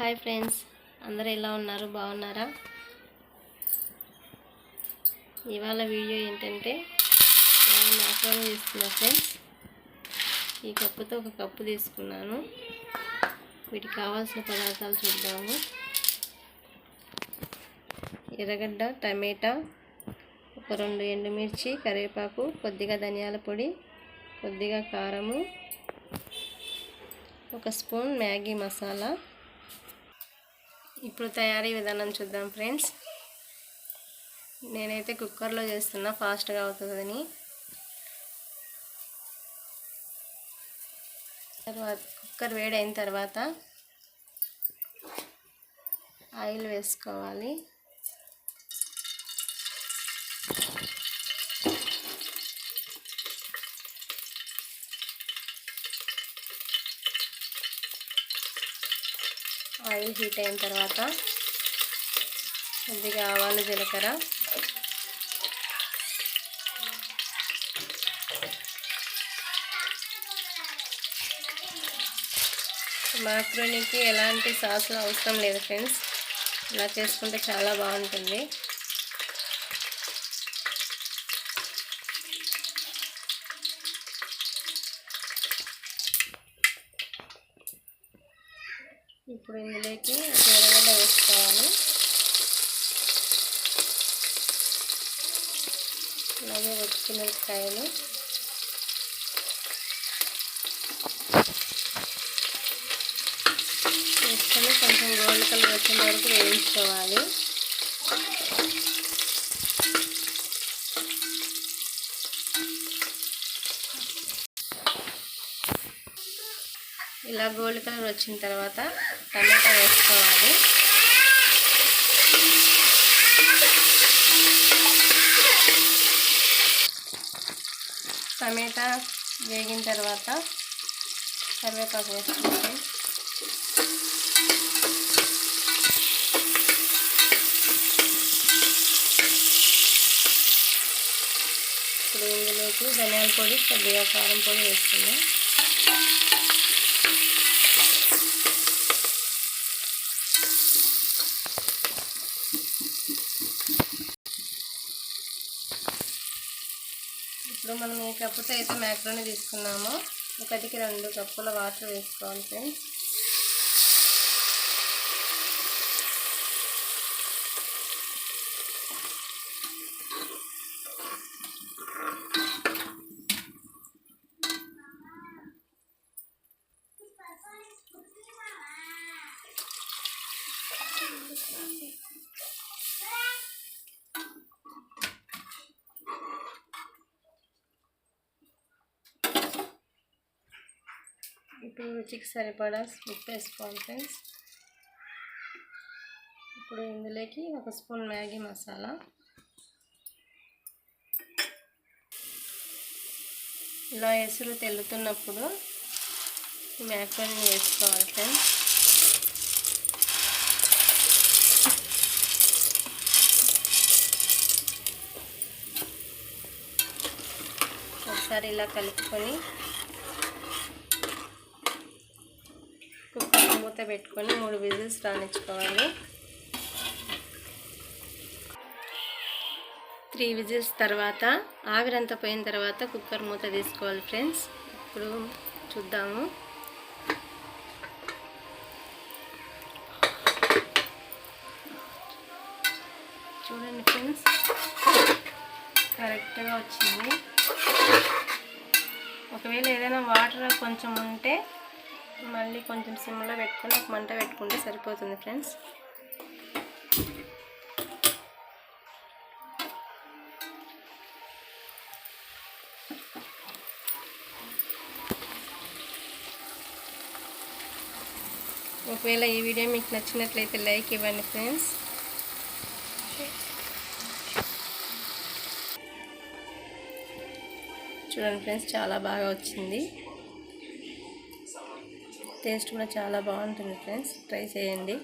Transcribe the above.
Hi friends, అందరూ ఎలా ఉన్నారు? బాగున్నారా? ఇవాళ వీడియో ఏంటంటే నేను మ్యాక్రోని తీసుకున్నా ఫ్రెండ్స్. ఈ కప్పుతో ఒక కప్పు తీసుకున్నాను. వీటికి కావాల్సిన పదార్థాలు చూద్దాము. ఎర్రగడ్డ, టమాటా, ఒక 2 ఎండుమిర్చి, కరివేపాకు, కొద్దిగా ధనియాల పొడి, కొద్దిగా కారము, 1 స్పూన్ మ్యాగీ మసాలా. ఇప్పుడు తయారీ విధానం చూద్దాం ఫ్రెండ్స్. నేనైతే కుక్కర్లో చేస్తున్నా, ఫాస్ట్గా అవుతుందని. కుక్కర్ వేడైన తర్వాత ఆయిల్ వేసుకోవాలి. ఆయిల్ హీట్ అయిన తర్వాత కొద్దిగా ఆవాలు, జీలకర్ర, మ్యాక్రోనీకి ఎలాంటి సాసులు అవసరం లేదు ఫ్రెండ్స్. ఇలా చేసుకుంటే చాలా బాగుంటుంది. ఇప్పుడు ఇందులోకి ఎర్రగడ్డ వేసుకోవాలి. అలాగే పచ్చిమిరపకాయలు, వేసుకొని కొంచెం గోల్డ్ కలర్ వచ్చేంత వరకు వేయించుకోవాలి. ఇలా గోల్డ్ కలర్ వచ్చిన తర్వాత టమాటా వేసుకోవాలి. టమాటా వేగిన తర్వాత కరివేపాకు వేసుకోవాలి. ఇప్పుడు ఇందులోకి ధనియాల పొడి, కొద్దిగా కారం పొడి వేసుకుందాం. ఇప్పుడు మనం ఏ కప్పుతో అయితే మ్యాక్రోని తీసుకున్నామో 1కి 2 కప్పుల వాటర్ వేసుకోవాలి ఫ్రెండ్స్. ఇప్పుడు రుచికి సరిపడా ఉప్పు వేసుకోవాలి ఫ్రెండ్స్. ఇప్పుడు ఇందులోకి 1 స్పూన్ మ్యాగీ మసాలా, ఇలా ఎసురు తెల్లుతున్నప్పుడు మ్యాక్రోని వేసుకోవాలి ఫ్రెండ్స్. ఒకసారి ఇలా కలుపుకొని కుక్కర్ మూత పెట్టుకొని 3 విజిల్స్ రానిచ్చుకోవాలి. 3 విజిల్స్ తర్వాత ఆవిరంతా పోయిన తర్వాత కుక్కర్ మూత తీసుకోవాలి ఫ్రెండ్స్. ఇప్పుడు చూద్దాము. చూడండి ఫ్రెండ్స్, కరెక్ట్గా వచ్చింది. ఒకవేళ ఏదైనా వాటర్ కొంచెం ఉంటే మళ్ళీ కొంచెం సిమ్లో పెట్టుకొని ఒక మంట పెట్టుకుంటే సరిపోతుంది ఫ్రెండ్స్. ఒకవేళ ఈ వీడియో మీకు నచ్చినట్లయితే లైక్ ఇవ్వండి ఫ్రెండ్స్. చూడండి ఫ్రెండ్స్, చాలా బాగా వచ్చింది. టేస్ట్ కూడా చాలా బాగుంటుంది ఫ్రెండ్స్. ట్రై చేయండి.